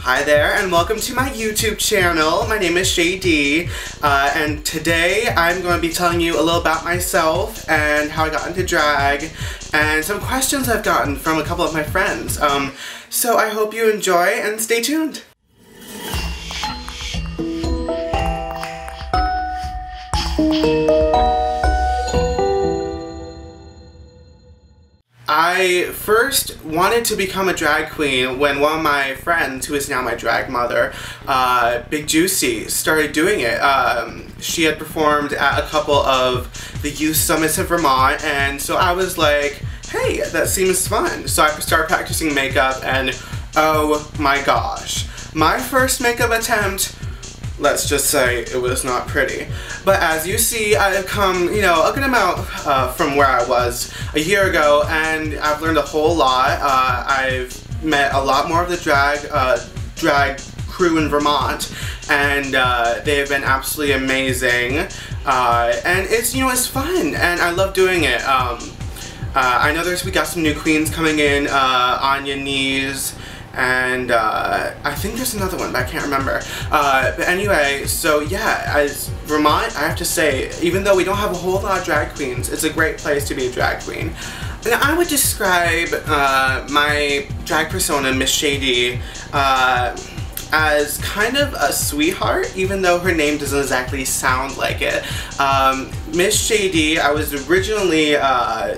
Hi there and welcome to my YouTube channel. My name is Shay Dee and today I'm going to be telling you a little about myself and how I got into drag and some questions I've gotten from a couple of my friends. So I hope you enjoy and stay tuned. I first wanted to become a drag queen when one of my friends, who is now my drag mother, Big Juicy, started doing it. She had performed at a couple of the youth summits in Vermont, and so I was like, hey, that seems fun. So I started practicing makeup, and oh my gosh, my first makeup attempt, let's just say it was not pretty. But as you see, I've come, a good amount from where I was a year ago, and I've learned a whole lot. I've met a lot more of the drag crew in Vermont, and they've been absolutely amazing. And it's fun, and I love doing it. I know we got some new queens coming in, Anya Knees, and I think there's another one, but I can't remember. But anyway, so yeah, as Vermont, I have to say, even though we don't have a whole lot of drag queens, it's a great place to be a drag queen. And I would describe my drag persona, Miss Shay Dee, as kind of a sweetheart, even though her name doesn't exactly sound like it. Miss Shay Dee, I was originally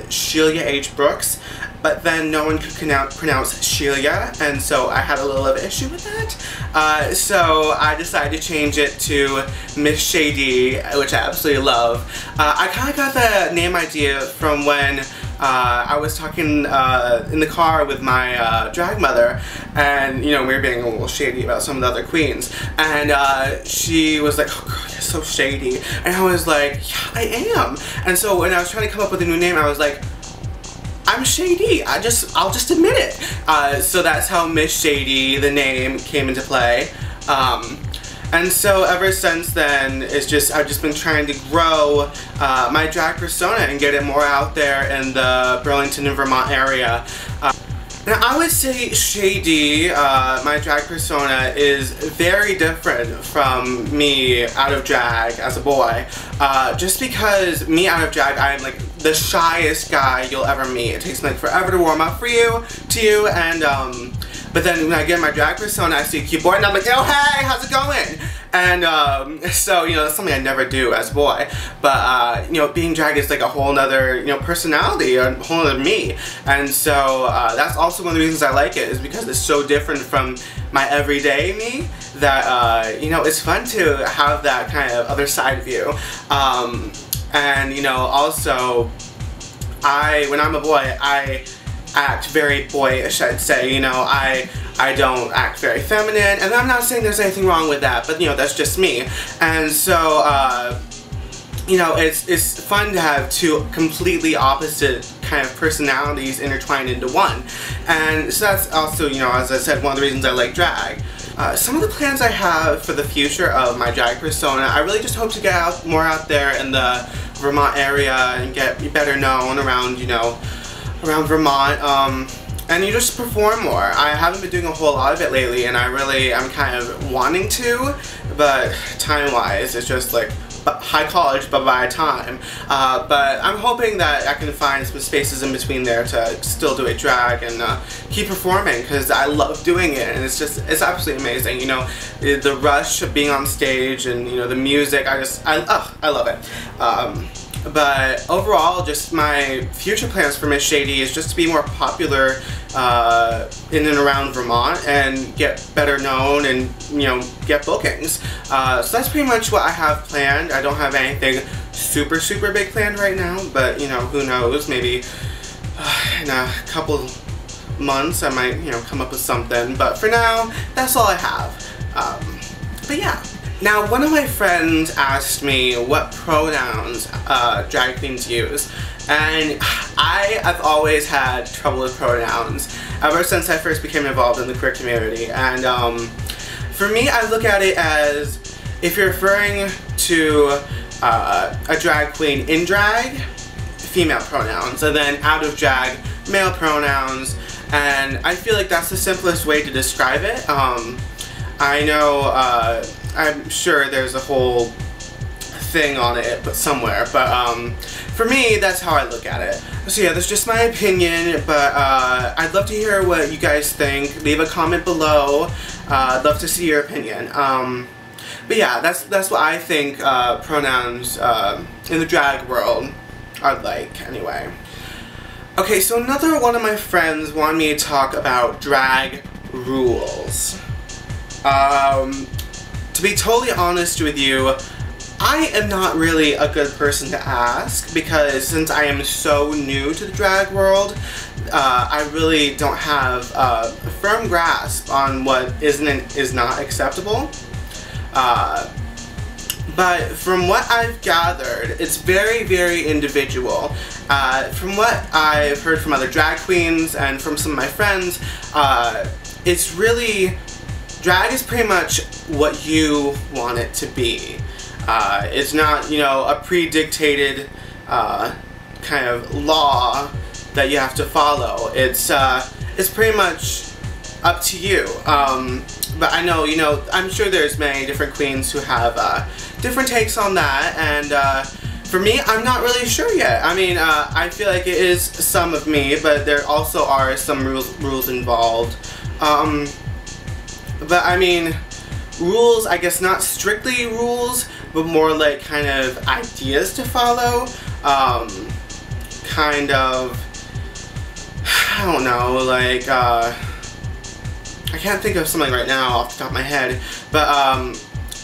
Sheila H. Brooks, but then no one could pronounce Sheila, and so I had a little of an issue with that. So I decided to change it to Miss Shay Dee, which I absolutely love. I kind of got the name idea from when I was talking in the car with my drag mother, and we were being a little shady about some of the other queens, and she was like, oh girl, you're so shady, and I was like, yeah, I am. And so when I was trying to come up with a new name, I was like, I'm Shay Dee, I'll just admit it. So that's how Miss Shay Dee, the name, came into play. And so ever since then, I've just been trying to grow my drag persona and get it more out there in the Burlington and Vermont area. Now I would say Shay Dee, my drag persona, is very different from me out of drag as a boy. Just because me out of drag, I'm like the shyest guy you'll ever meet. It takes me like forever to warm up to you, and but then when I get my drag persona, I see a cute boy and I'm like, oh hey, how's it going? And so that's something I never do as a boy. But being drag is like a whole nother personality, a whole other me. And so that's also one of the reasons I like it, is because it's so different from my everyday me that it's fun to have that kind of other side of you. And also when I'm a boy, I act very boyish, I'd say. I don't act very feminine, and I'm not saying there's anything wrong with that, but that's just me. And so it's fun to have two completely opposite kind of personalities intertwined into one. And so that's also, as I said, one of the reasons I like drag. Some of the plans I have for the future of my drag persona, I really just hope to get more out there in the Vermont area and get better known around, around Vermont, and just perform more. I haven't been doing a whole lot of it lately, and I'm kind of wanting to, but time-wise, it's just like high college, but by time. But I'm hoping that I can find some spaces in between there to still do a drag and keep performing, because I love doing it, and it's absolutely amazing. The rush of being on stage and the music, I love it. But overall, just my future plans for Miss Shay Dee is just to be more popular in and around Vermont and get better known and, get bookings. So that's pretty much what I have planned. I don't have anything super big planned right now, but, who knows, maybe in a couple months I might, come up with something. But for now, that's all I have. But yeah. Now, one of my friends asked me what pronouns drag queens use, and I've always had trouble with pronouns ever since I first became involved in the queer community. And for me, I look at it as, if you're referring to a drag queen in drag, female pronouns, and then out of drag, male pronouns, and I feel like that's the simplest way to describe it. I know, I'm sure there's a whole thing on it but somewhere, but for me, that's how I look at it. So yeah, that's just my opinion, but I'd love to hear what you guys think. Leave a comment below. I'd love to see your opinion. But yeah, that's what I think pronouns in the drag world are like, anyway. Okay, so another one of my friends wanted me to talk about drag rules. To be totally honest with you, I am not really a good person to ask, because since I am so new to the drag world, I really don't have a firm grasp on what is and is not acceptable. But from what I've gathered, it's very, very individual. From what I've heard from other drag queens and from some of my friends, it's really, drag is pretty much what you want it to be. It's not, you know, a pre-dictated kind of law that you have to follow. It's pretty much up to you. But I know, you know, I'm sure there's many different queens who have different takes on that, and for me, I'm not really sure yet. I mean, I feel like it is some of me, but there also are some rules involved. But I mean, rules, I guess not strictly rules, but more like kind of ideas to follow. Kind of, I don't know, like, I can't think of something right now off the top of my head, but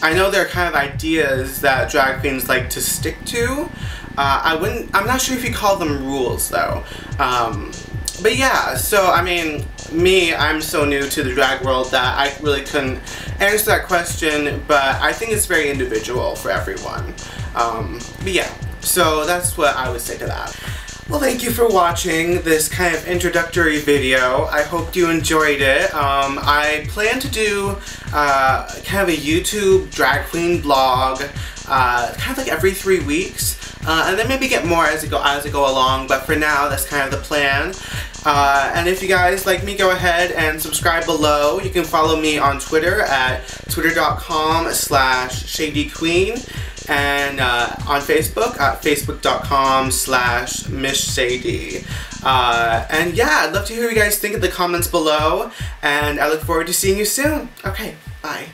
I know there are kind of ideas that drag queens like to stick to. I'm not sure if you call them rules though. But yeah, so I mean, I'm so new to the drag world that I really couldn't answer that question, but I think it's very individual for everyone. But yeah, so that's what I would say to that. Well, thank you for watching this kind of introductory video. I hope you enjoyed it. I plan to do kind of a YouTube drag queen blog, kind of like every 3 weeks, and then maybe get more as I go along. But for now, that's kind of the plan. And if you guys like me, go ahead and subscribe below. You can follow me on Twitter at twitter.com/ShayDeeQueen. And on Facebook at facebook.com/Miss Shay Dee. And yeah, I'd love to hear what you guys think in the comments below, and I look forward to seeing you soon. Okay, bye.